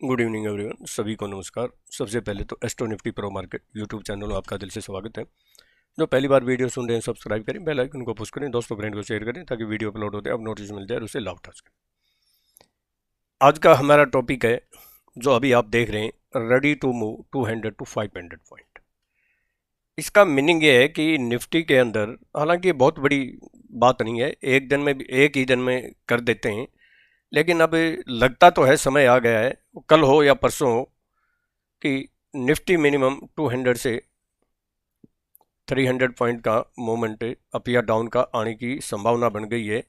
Good evening everyone, सभी को नमस्कार। सबसे पहले तो astro Nifty pro market YouTube channel में आपका दिल से स्वागत है। जो पहली बार वीडियो सुन रहे हैं सब्सक्राइब करें, बेल आइकन को पुश करें, दोस्तों फ्रेंड को शेयर करें ताकि वीडियो अपलोड होते हैं अब नोटिस मिल जाए और उसे लाभ उठा सकें। आज का हमारा टॉपिक है जो अभी आप देख रहे हैं, ready to move 200 to 500 point. इसका मीनिंग ये है कि निफ्टी के अंदर, हालांकि ये बहुत बड़ी बात नहीं है, एक ही दिन में कर देते हैं, लेकिन अब लगता तो है समय आ गया है, कल हो या परसों हो, कि निफ्टी मिनिमम 200 से 300 पॉइंट का मूवमेंट अप या डाउन का आने की संभावना बन गई है,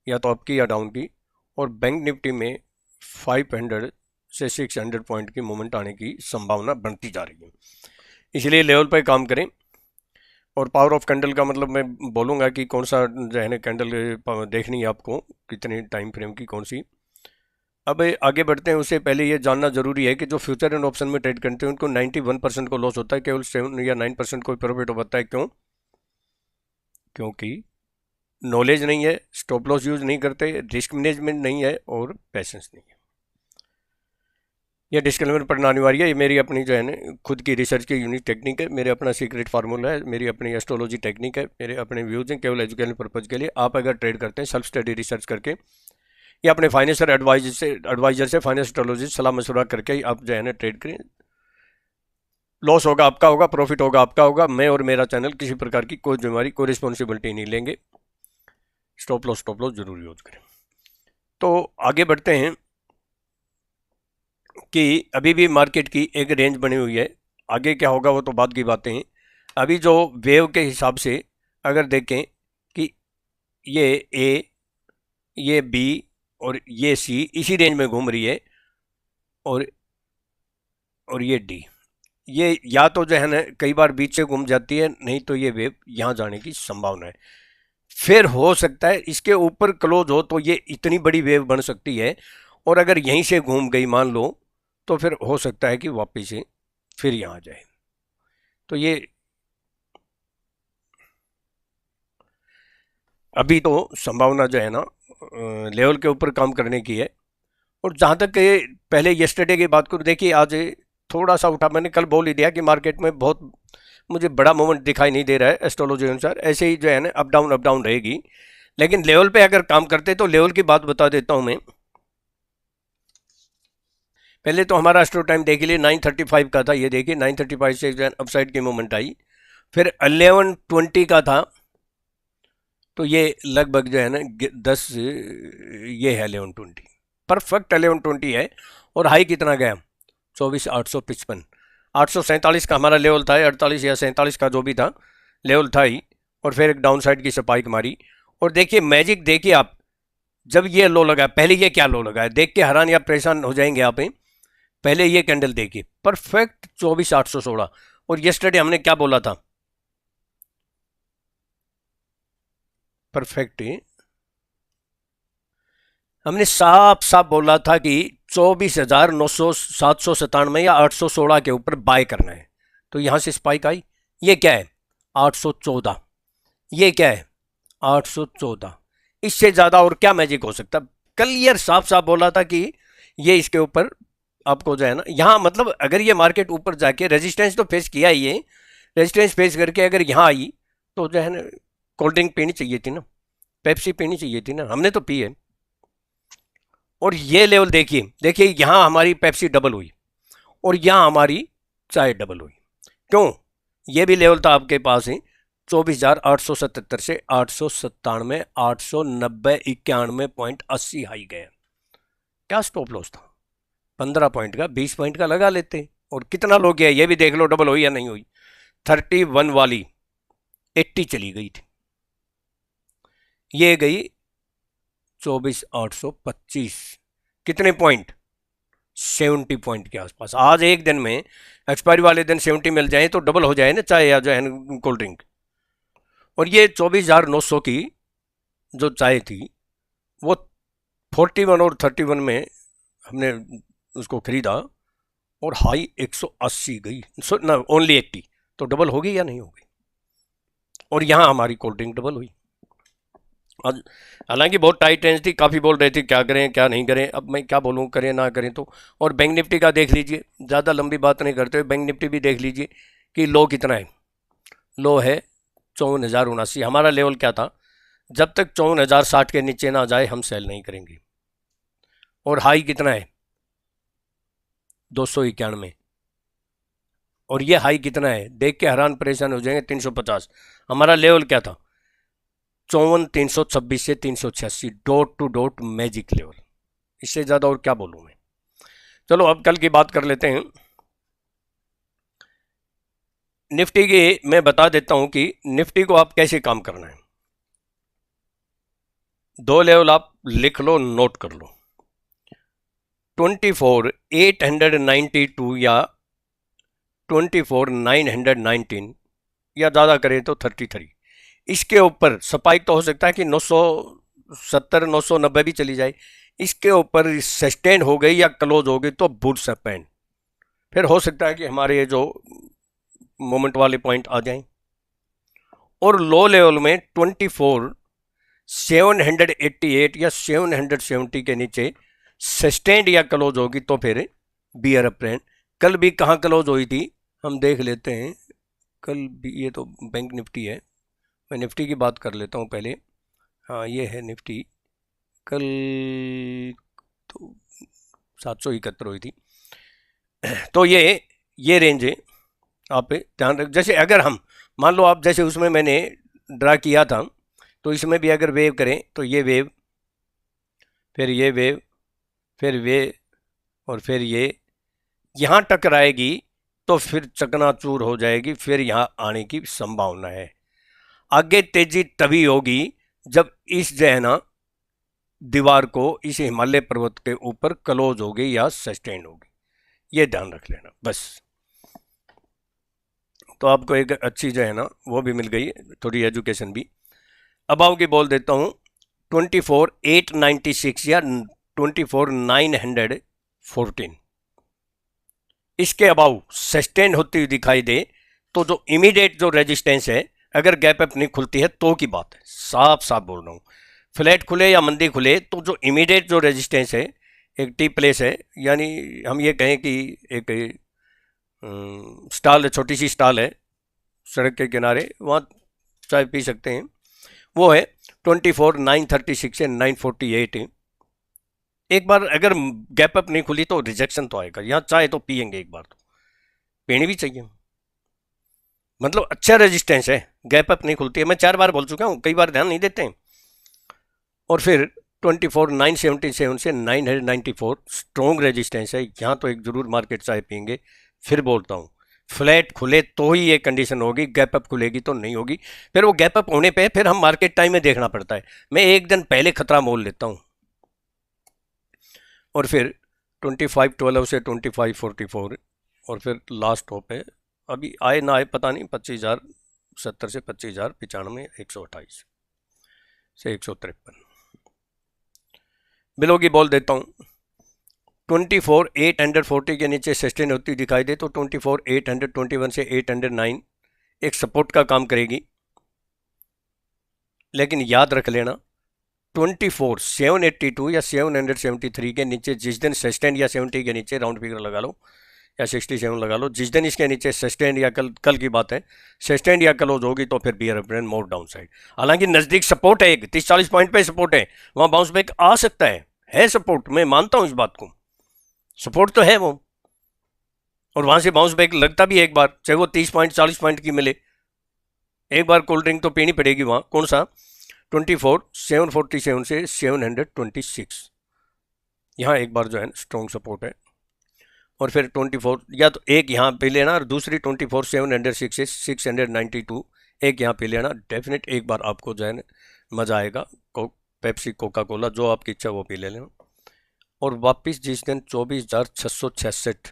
या तो अप की या डाउन की। और बैंक निफ्टी में 500 से 600 पॉइंट की मूवमेंट आने की संभावना बनती जा रही है। इसलिए लेवल पर काम करें। और पावर ऑफ कैंडल का मतलब मैं बोलूँगा कि कौन सा जो है ना कैंडल देखनी है आपको, कितने टाइम फ्रेम की कौन सी। अब आगे बढ़ते हैं, उससे पहले ये जानना जरूरी है कि जो फ्यूचर एंड ऑप्शन में ट्रेड करते हैं उनको 91% को लॉस होता है, केवल 7 या 9% को प्रॉफिट होता है। क्यों? क्योंकि नॉलेज नहीं है, स्टॉप लॉस यूज नहीं करते, रिस्क मैनेजमेंट नहीं है और पैसेंस नहीं है। ये डिस्क्लेमर पढ़ना अनिवार्य है। ये मेरी अपनी जो है ना खुद की रिसर्च की यूनिक टेक्निक है, मेरे अपना सीक्रेट फार्मूला है, मेरी अपनी एस्ट्रोलॉजी टेक्निक है, मेरे अपने व्यूज हैं, केवल एजुकेशन पर्पज़ के लिए। आप अगर ट्रेड करते हैं सेल्फ स्टडी रिसर्च करके या अपने फाइनेंशियल एडवाइजर से फाइनेंस एस्ट्रोलॉजिस्ट सलाह मशवरा करके आप जो है ना ट्रेड करें। लॉस होगा आपका होगा, प्रॉफिट होगा आपका होगा। मैं और मेरा चैनल किसी प्रकार की कोई जिम्मेवारी, कोई रिस्पॉन्सिबिलिटी नहीं लेंगे। स्टॉप लॉस जरूर यूज करें। तो आगे बढ़ते हैं कि अभी भी मार्केट की एक रेंज बनी हुई है, आगे क्या होगा वो तो बाद की बातें हैं। अभी जो वेव के हिसाब से अगर देखें कि ये ए, ये बी और ये सी इसी रेंज में घूम रही है, और ये डी, ये या तो जो है ना कई बार बीच से घूम जाती है, नहीं तो ये वेव यहाँ जाने की संभावना है। फिर हो सकता है इसके ऊपर क्लोज हो तो ये इतनी बड़ी वेव बन सकती है, और अगर यहीं से घूम गई मान लो, तो फिर हो सकता है कि वापस से फिर यहाँ आ जाए। तो ये अभी तो संभावना जो है ना लेवल के ऊपर काम करने की है। और जहाँ तक पहले येस्टरडे की बात करूँ, देखिए आज थोड़ा सा उठा, मैंने कल बोल ही दिया कि मार्केट में बहुत मुझे बड़ा मूवमेंट दिखाई नहीं दे रहा है एस्ट्रोलॉजी अनुसार, ऐसे ही जो है ना अप डाउन रहेगी। लेकिन लेवल पे अगर काम करते तो लेवल की बात बता देता हूँ मैं। पहले तो हमारा एस्ट्रो टाइम देख लिए 9:35 का था, ये देखिए 9:35 से जो है अपसाइड की मूवमेंट आई, फिर 11:20 का था, तो ये लगभग जो है ना 10, ये है 11:20, परफेक्ट 11:20 है। और हाई कितना गया? 24,855, 847 का हमारा लेवल था, 48 या 47 का जो भी था लेवल था ही। और फिर एक डाउन साइड की स्पाइक मारी। और देखिए मैजिक, देखिए आप, जब ये लो लगा, पहले ये क्या लो लगा है, देख के हैरान या परेशान हो जाएंगे आप। पहले ये कैंडल देखिए, परफेक्ट 24,816। और येस्टरडे हमने क्या बोला था? परफेक्ट हमने साफ साफ बोला था कि 24,797 या 816 के ऊपर बाय करना है। तो यहां से स्पाइक आई, ये क्या है? 814, ये क्या है? 814। इससे ज्यादा और क्या मैजिक हो सकता? क्लियर साफ साफ बोला था कि ये इसके ऊपर आपको जो है ना, यहाँ मतलब अगर ये मार्केट ऊपर जाके रेजिस्टेंस तो फेस किया ही है, रेजिस्टेंस फेस करके अगर यहाँ आई तो जो है ना कोल्ड ड्रिंक पीनी चाहिए थी ना, पेप्सी पीनी चाहिए थी ना, हमने तो पी है। और ये लेवल देखिए, देखिए यहाँ हमारी पेप्सी डबल हुई और यहाँ हमारी चाय डबल हुई। क्यों? ये भी लेवल था आपके पास ही, 24,877 से 897, 890, 91.80 हाई गए। क्या स्टॉप लॉस था? 15 पॉइंट का, 20 पॉइंट का लगा लेते। और कितना लो गया ये भी देख लो, डबल हुई या नहीं हुई। 31 वाली 80 चली गई थी, ये गई 24,825। कितने पॉइंट? 70 पॉइंट के आसपास। आज एक दिन में एक्सपायरी वाले दिन 70 मिल जाए तो डबल हो जाए ना चाय या जो है कोल्ड ड्रिंक। और ये 24,900 की जो चाय थी वो 41 और 31 में हमने उसको खरीदा, और हाई 180 गई, ना ओनली 80, तो डबल होगी या नहीं होगी? और यहाँ हमारी कोल्ड ड्रिंक डबल हुई। हालांकि बहुत टाइट रेंज थी, काफ़ी बोल रहे थे क्या करें क्या नहीं करें, अब मैं क्या बोलूँ, करें ना करें तो। और बैंक निफ्टी का देख लीजिए, ज़्यादा लंबी बात नहीं करते हुए बैंक निफ्टी भी देख लीजिए कि लो कितना है। लो है 54,079। हमारा लेवल क्या था, जब तक 54,060 के नीचे ना जाए हम सेल नहीं करेंगे। और हाई कितना है 291। और ये हाई कितना है देख के हैरान परेशान हो जाएंगे, 350। हमारा लेवल क्या था 54,326 से 386, dot to dot magic level. इससे ज़्यादा और क्या बोलूँ मैं। चलो अब कल की बात कर लेते हैं। निफ्टी की मैं बता देता हूं कि निफ्टी को आप कैसे काम करना है। दो लेवल आप लिख लो, नोट कर लो। 24,892 या 24,919 या ज़्यादा करें तो 33। इसके ऊपर स्पाइक तो हो सकता है कि 970 990 भी चली जाए। इसके ऊपर सस्टेन हो गई या क्लोज हो गई तो बुल सस्पेंड, फिर हो सकता है कि हमारे ये जो मोमेंट वाले पॉइंट आ जाएं। और लो लेवल में 24,788 या 770 के नीचे सस्टेंड या क्लोज होगी तो फिर बियर अप्रेंड। कल भी कहाँ क्लोज हुई थी हम देख लेते हैं। कल भी, ये तो बैंक निफ्टी है, मैं निफ्टी की बात कर लेता हूँ पहले। हाँ ये है निफ्टी, कल तो 771 हुई थी। तो ये रेंज है, आप ध्यान रख। जैसे अगर हम मान लो आप जैसे उसमें मैंने ड्रा किया था, तो इसमें भी अगर वेव करें तो ये वेव, फिर ये वेव, फिर वे, और फिर ये यहाँ टकराएगी तो फिर चकनाचूर हो जाएगी, फिर यहाँ आने की संभावना है। आगे तेजी तभी होगी जब इस जो है ना दीवार को इस हिमालय पर्वत के ऊपर क्लोज होगी या सस्टेन होगी, ये ध्यान रख लेना बस। तो आपको एक अच्छी जो है ना वो भी मिल गई, थोड़ी एजुकेशन भी। अब आओगे बोल देता हूँ 24,896 या 24,914। इसके अबाउ सस्टेन होती हुई दिखाई दे तो जो इमीडिएट जो रेजिस्टेंस है, अगर गैप अप नहीं खुलती है तो की बात है, साफ साफ बोल रहा हूँ। फ्लैट खुले या मंदी खुले तो जो इमीडिएट जो रेजिस्टेंस है, एक टी प्लेस है, यानी हम ये कहें कि एक स्टॉल है, छोटी सी स्टॉल है सड़क के किनारे, वहाँ चाय पी सकते हैं, वो है 24,936 से 948। एक बार अगर गैप अप नहीं खुली तो रिजेक्शन तो आएगा, यहाँ चाय तो पियेंगे, एक बार तो पीनी भी चाहिए। मतलब अच्छा रेजिस्टेंस है, गैप अप नहीं खुलती है, मैं 4 बार बोल चुका हूँ, कई बार ध्यान नहीं देते हैं। और फिर 24,977 से 994 स्ट्रॉन्ग रेजिस्टेंस है, यहाँ तो एक जरूर मार्केट चाय पियेंगे। फिर बोलता हूँ फ्लैट खुले तो ही ये कंडीशन होगी, गैप अप खुलेगी तो नहीं होगी। फिर वो गैप अप होने पे फिर हम मार्केट टाइम में देखना पड़ता है, मैं एक दिन पहले खतरा मोल लेता हूँ। और फिर 2512 से 2544, और फिर लास्ट होप है, अभी आए ना आए पता नहीं, 25,070 से 25,095, 128 से 153। बिलो की बोल देता हूँ 24,840 के नीचे सस्टेन होती दिखाई दे तो 24,821 से 809 एक सपोर्ट का काम करेगी। लेकिन याद रख लेना 24,782 या 773 के नीचे जिस दिन सस्टेन या 70 के नीचे राउंड फिगर लगा लो या 67 लगा लो, जिस दिन इसके नीचे सस्टेन या कल की बात है सस्टेन या क्लोज होगी तो फिर बियर अप ट्रेंड मोर डाउन साइड। हालांकि नज़दीक सपोर्ट है, 30-40 पॉइंट पे सपोर्ट है, वहाँ बाउंस बैक आ सकता है सपोर्ट, मैं मानता हूँ इस बात को, सपोर्ट तो है वो। और वहाँ से बाउंस बैक लगता भी है एक बार, चाहे वो 30 पॉइंट 40 पॉइंट की मिले, एक बार कोल्ड ड्रिंक तो पीनी पड़ेगी वहाँ। कौन सा 24,747 से 726, यहाँ एक बार जो है स्ट्रॉन्ग सपोर्ट है। और फिर 24 या तो एक यहाँ पे लेना और दूसरी 24,706 से 692 एक यहाँ पे लेना, डेफिनेट एक बार आपको जो है मज़ा आएगा। पेप्सी कोका कोला जो आपकी इच्छा वो पी ले लेना। और वापस जिस दिन 24,666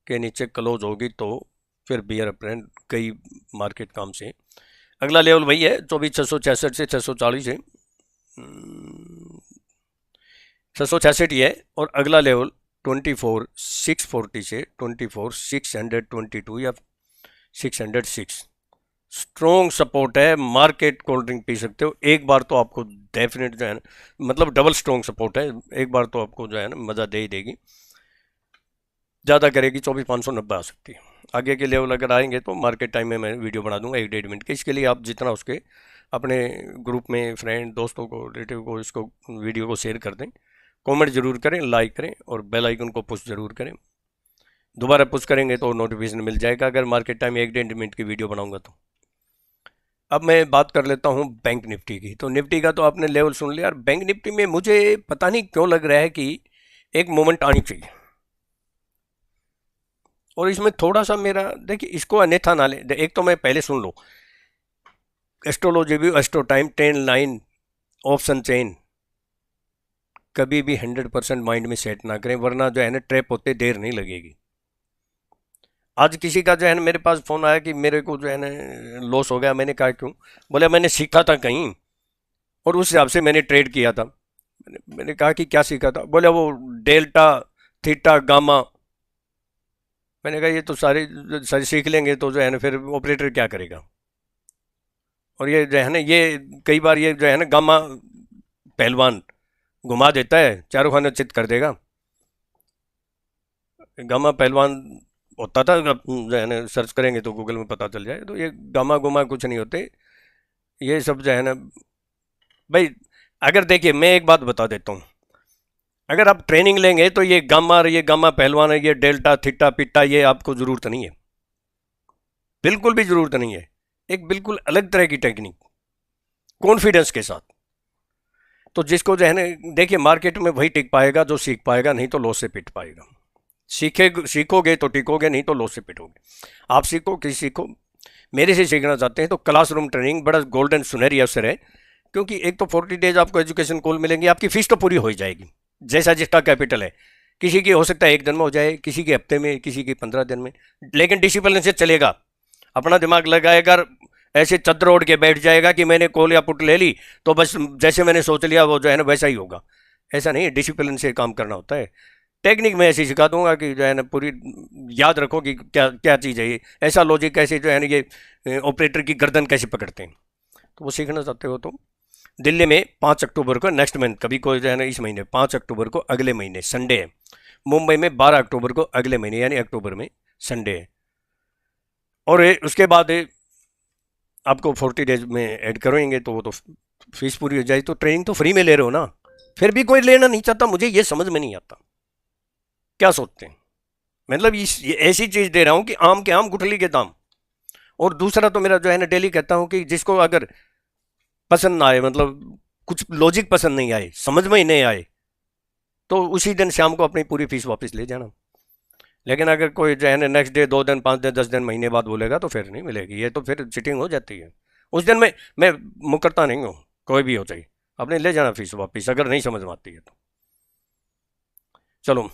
के नीचे क्लोज होगी तो फिर बियर अप्रेंड कई मार्केट काम से। अगला लेवल वही है 24,666 से 640 है, 666 ही है। और अगला लेवल 24,640 से 24,622 या 606 स्ट्रॉन्ग सपोर्ट है, मार्केट कोल्ड ड्रिंक पी सकते हो एक बार तो आपको डेफिनेट जो है ना, मतलब डबल स्ट्रॉन्ग सपोर्ट है, एक बार तो आपको जो है ना मज़ा दे ही देगी। ज़्यादा करेगी 24,590 आ सकती है। आगे के लेवल अगर आएंगे तो मार्केट टाइम में मैं वीडियो बना दूंगा 1-1.5 मिनट की। इसके लिए आप जितना उसके अपने ग्रुप में फ्रेंड दोस्तों को रिलेटिव को इसको वीडियो को शेयर कर दें, कमेंट जरूर करें, लाइक करें और बेल आइकन को पुश जरूर करें। दोबारा पुश करेंगे तो नोटिफिकेशन मिल जाएगा अगर मार्केट टाइम में 1-1.5 मिनट की वीडियो बनाऊंगा तो। अब मैं बात कर लेता हूँ बैंक निफ्टी की। तो निफ्टी का तो आपने लेवल सुन लिया, और बैंक निफ्टी में मुझे पता नहीं क्यों लग रहा है कि एक मोमेंट आनी चाहिए, और इसमें थोड़ा सा मेरा देखिए, इसको अन्यथा ना ले। एक तो मैं पहले सुन लो, एस्ट्रोलॉजी भी astro time 10 line option chain कभी भी 100% माइंड में सेट ना करें, वरना जो है ना ट्रैप होते देर नहीं लगेगी। आज किसी का जो है ना मेरे पास फ़ोन आया कि मेरे को जो है ना लॉस हो गया। मैंने कहा क्यों? बोले मैंने सीखा था कहीं और उस हिसाब से मैंने ट्रेड किया था। मैंने कहा कि क्या सीखा था? बोले वो डेल्टा थीटा गामा। मैंने कहा ये तो सारे सारे सीख लेंगे तो जो है ना फिर ऑपरेटर क्या करेगा? और ये जो है ना, ये कई बार ये जो है ना गामा पहलवान घुमा देता है, चारों खाने चित कर देगा। गामा पहलवान होता था, अब जो है ना सर्च करेंगे तो गूगल में पता चल जाए। तो ये गामा गुमा कुछ नहीं होते, ये सब जो है ना भाई। अगर देखिए मैं एक बात बता देता हूँ, अगर आप ट्रेनिंग लेंगे तो ये गामा पहलवान है, ये डेल्टा थीटा पिटा, ये आपको ज़रूरत नहीं है, बिल्कुल भी ज़रूरत नहीं है। एक बिल्कुल अलग तरह की टेक्निक कॉन्फिडेंस के साथ। तो जिसको जो है ना देखिए, मार्केट में वही टिक पाएगा जो सीख पाएगा, नहीं तो लॉस से पिट पाएगा। सीखोगे तो टिकोगे, नहीं तो लॉस से पिटोगे। आप सीखो, मेरे से सीखना चाहते हैं तो क्लासरूम ट्रेनिंग बड़ा गोल्डन सुनहरी अवसर है, क्योंकि एक तो 40 डेज आपको एजुकेशन कॉल मिलेंगे, आपकी फीस तो पूरी हो ही जाएगी जैसा जिसका कैपिटल है। किसी की हो सकता है 1 दिन में हो जाए, किसी के हफ्ते में, किसी की 15 दिन में, लेकिन डिसिप्लिन से चलेगा, अपना दिमाग लगाएगा। ऐसे चद्र ओढ़ के बैठ जाएगा कि मैंने कॉल या पुट ले ली तो बस जैसे मैंने सोच लिया वो जो है ना वैसा ही होगा। ऐसा नहीं है, डिसिप्लिन से काम करना होता है। टेक्निक मैं ऐसी सिखा दूंगा कि जो है ना पूरी याद रखो कि क्या क्या चीज़ है ये, ऐसा लॉजिक कैसे जो है ना ये ऑपरेटर की गर्दन कैसे पकड़ते हैं। तो वो सीखना चाहते हो तो दिल्ली में 5 अक्टूबर को नेक्स्ट मंथ, कभी कोई जो है ना इस महीने 5 अक्टूबर को अगले महीने संडे है। मुंबई में 12 अक्टूबर को अगले महीने यानी अक्टूबर में संडे है। और उसके बाद आपको 40 डेज में ऐड करेंगे तो वो तो फीस पूरी हो जाए। तो ट्रेनिंग तो फ्री में ले रहे हो ना, फिर भी कोई लेना नहीं चाहता। मुझे ये समझ में नहीं आता क्या सोचते हैं। मतलब ये ऐसी चीज़ दे रहा हूँ कि आम के आम गुठली के दाम। और दूसरा तो मेरा जो है ना डेली कहता हूँ कि जिसको अगर पसंद ना आए, मतलब कुछ लॉजिक पसंद नहीं आए, समझ में ही नहीं आए, तो उसी दिन शाम को अपनी पूरी फीस वापस ले जाना। लेकिन अगर कोई जो है ना नेक्स्ट डे 2 दिन 5 दिन 10 दिन महीने बाद बोलेगा तो फिर नहीं मिलेगी। ये तो फिर चिटिंग हो जाती है। उस दिन मैं मुकरता नहीं हूँ, कोई भी हो चाहिए, आपने ले जाना फीस वापस अगर नहीं समझ में आती है तो। चलो,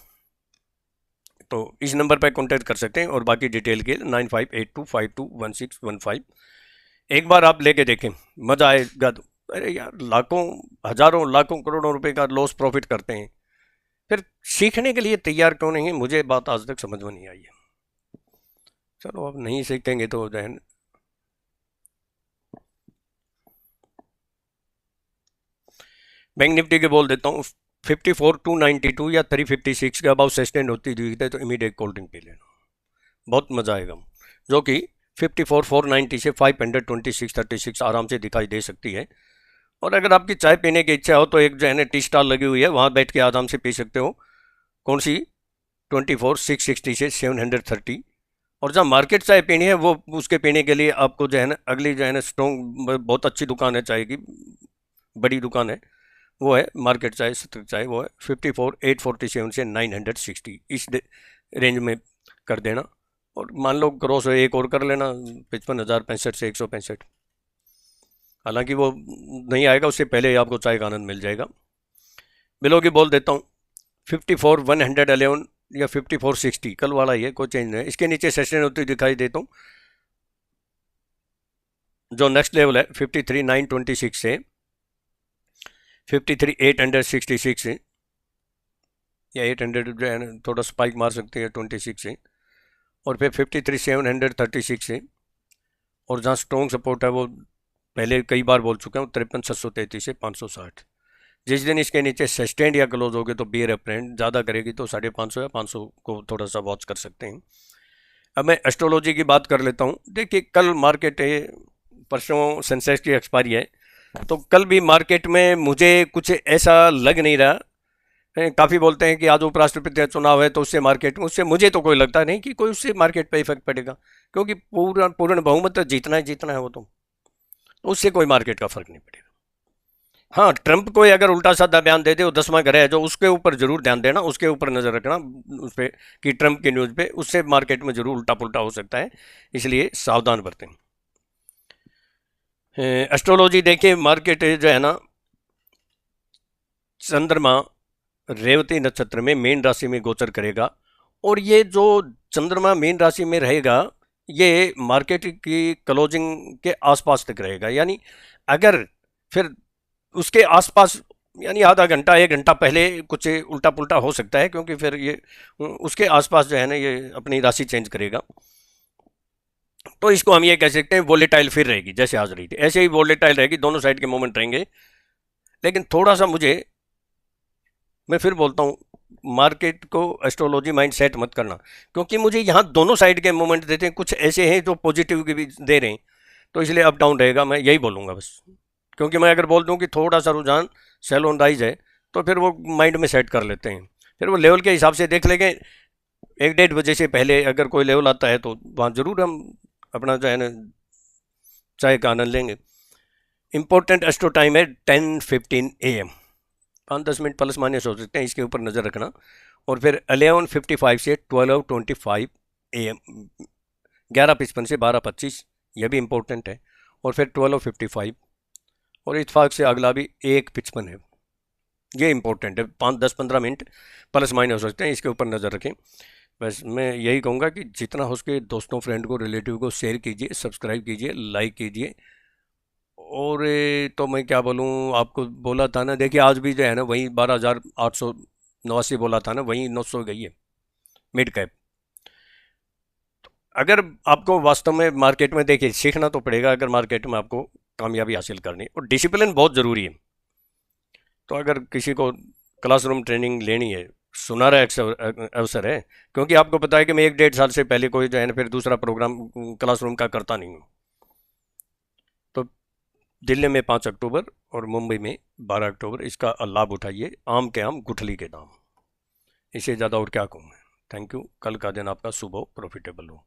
तो इस नंबर पर कॉन्टैक्ट कर सकते हैं, और बाकी डिटेल के 9582521615 एक बार आप लेके देखें, मज़ा आएगा। तो अरे यार, लाखों हजारों लाखों करोड़ों रुपए का लॉस प्रॉफिट करते हैं, फिर सीखने के लिए तैयार क्यों नहीं है? मुझे बात आज तक समझ में नहीं आई है। चलो, अब नहीं सीखेंगे तो जो है बैंक निफ्टी के बोल देता हूँ। 54,292 या 356 के अबाउ सस्टेन होती दिखता है तो इमीडिएट कोल्ड ड्रिंक पी लेना, बहुत मज़ा आएगा। जो कि 54,490 से 526,36 आराम से दिखाई दे सकती है। और अगर आपकी चाय पीने की इच्छा हो तो एक जो है ना टी स्टाल लगी हुई है, वहाँ बैठ के आराम से पी सकते हो। कौन सी? 24,660 से 730। और जहाँ मार्केट चाय पीनी है वो उसके पीने के लिए आपको जो है ना अगली जो है ना स्ट्रॉन्ग बहुत अच्छी दुकान है चाय की, बड़ी दुकान है, वो है मार्केट चाय, सतर्क चाय, वो है 54,847 से 960, इस रेंज में कर देना। और मान लो क्रॉस एक और कर लेना 55,065 से 165। हालांकि वो नहीं आएगा, उससे पहले आपको चाय का आनंद मिल जाएगा। बिलो की बोल देता हूँ 54,111 या 54,60, कल वाला ही है, कोई चेंज नहीं है। इसके नीचे सेशन होती दिखाई देता हूँ। जो नेक्स्ट लेवल है 53,926 से 53,866 से, या 800 जो है थोड़ा स्पाइक मार सकते हैं 26 से, और फिर 53,736 से, और जहाँ स्ट्रॉन्ग सपोर्ट है वो पहले कई बार बोल चुका हूँ 53,733 से 560। जिस दिन इसके नीचे सस्टेंड या क्लोज होगे तो बियर अप्रेंट ज़्यादा करेगी तो 550 या 500 को थोड़ा सा वॉच कर सकते हैं। अब मैं एस्ट्रोलॉजी की बात कर लेता हूँ। देखिए कल मार्केट है, परसों सेंसेक्स की एक्सपायरी है, तो कल भी मार्केट में मुझे कुछ ऐसा लग नहीं रहा। काफ़ी बोलते हैं कि आज उपराष्ट्रपति का चुनाव है तो उससे मार्केट में, उससे मुझे तो कोई लगता नहीं कि कोई उससे मार्केट पे इफेक्ट पड़ेगा, क्योंकि पूर्ण बहुमत तो जीतना है वो तो उससे कोई मार्केट का फर्क नहीं पड़ेगा। हाँ, ट्रंप कोई अगर उल्टा साधा बयान दे दे, वो 10वां ग्रह है जो, उसके ऊपर जरूर ध्यान देना, उसके ऊपर नजर रखना उस पर कि ट्रंप की न्यूज़ पे, उससे मार्केट में जरूर उल्टा पुल्टा हो सकता है, इसलिए सावधान बरतें। एस्ट्रोलॉजी देखिए, मार्केट जो है ना, चंद्रमा रेवती नक्षत्र में मीन राशि में गोचर करेगा, और ये जो चंद्रमा मीन राशि में रहेगा ये मार्केट की क्लोजिंग के आसपास तक रहेगा। यानी अगर फिर उसके आसपास, यानी आधा घंटा 1 घंटा पहले कुछ उल्टा पुल्टा हो सकता है, क्योंकि फिर ये उसके आसपास जो है ना ये अपनी राशि चेंज करेगा। तो इसको हम ये कह सकते हैं वोलेटाइल फिर रहेगी, जैसे आज रही थी ऐसे ही वोलेटाइल रहेगी, दोनों साइड के मोमेंट रहेंगे। लेकिन थोड़ा सा मैं फिर बोलता हूँ, मार्केट को एस्ट्रोलॉजी माइंड सेट मत करना, क्योंकि मुझे यहाँ दोनों साइड के मोमेंट देते हैं, कुछ ऐसे हैं जो पॉजिटिव के भी दे रहे हैं, तो इसलिए अप डाउन रहेगा, मैं यही बोलूँगा बस। क्योंकि मैं अगर बोल दूं कि थोड़ा सा रुझान सेल ऑन राइज है तो फिर वो माइंड में सेट कर लेते हैं, फिर वो लेवल के हिसाब से देख लेंगे। 1-1.5 बजे से पहले अगर कोई लेवल आता है तो वहाँ ज़रूर हम अपना जो है ना चाय का आनंद लेंगे। इंपॉर्टेंट एस्ट्रो टाइम है 10:15 AM, 5-10 मिनट प्लस माइनस हो सकते हैं, इसके ऊपर नज़र रखना। और फिर 11:55 से 12:25 AM, 11:55 से 12:25, यह भी इम्पोर्टेंट है। और फिर 12:55, और इत्फाक से अगला भी 1:55 है, ये इंपॉर्टेंट है। 5-10-15 मिनट प्लस माइनस हो सकते हैं, इसके ऊपर नज़र रखें। बस मैं यही कहूँगा कि जितना हो सके दोस्तों, फ्रेंड को, रिलेटिव को शेयर कीजिए, सब्सक्राइब कीजिए, लाइक कीजिए। और तो मैं क्या बोलूँ, आपको बोला था ना, देखिए आज भी जो है ना वही 12,889 बोला था ना, वही 900 गई है मिड कैप। अगर आपको वास्तव में मार्केट में, देखिए सीखना तो पड़ेगा अगर मार्केट में आपको कामयाबी हासिल करनी, और डिसिप्लिन बहुत ज़रूरी है। तो अगर किसी को क्लासरूम ट्रेनिंग लेनी है, सुनहरा अवसर है, क्योंकि आपको पता है कि मैं 1-1.5 साल से पहले कोई जो है ना फिर दूसरा प्रोग्राम क्लासरूम का करता नहीं हूँ। तो दिल्ली में 5 अक्टूबर और मुंबई में 12 अक्टूबर, इसका लाभ उठाइए, आम के आम गुठली के दाम। इससे ज़्यादा और क्या कहूँ मैं। Thank you. कल का दिन आपका शुभ हो, प्रॉफिटेबल हो।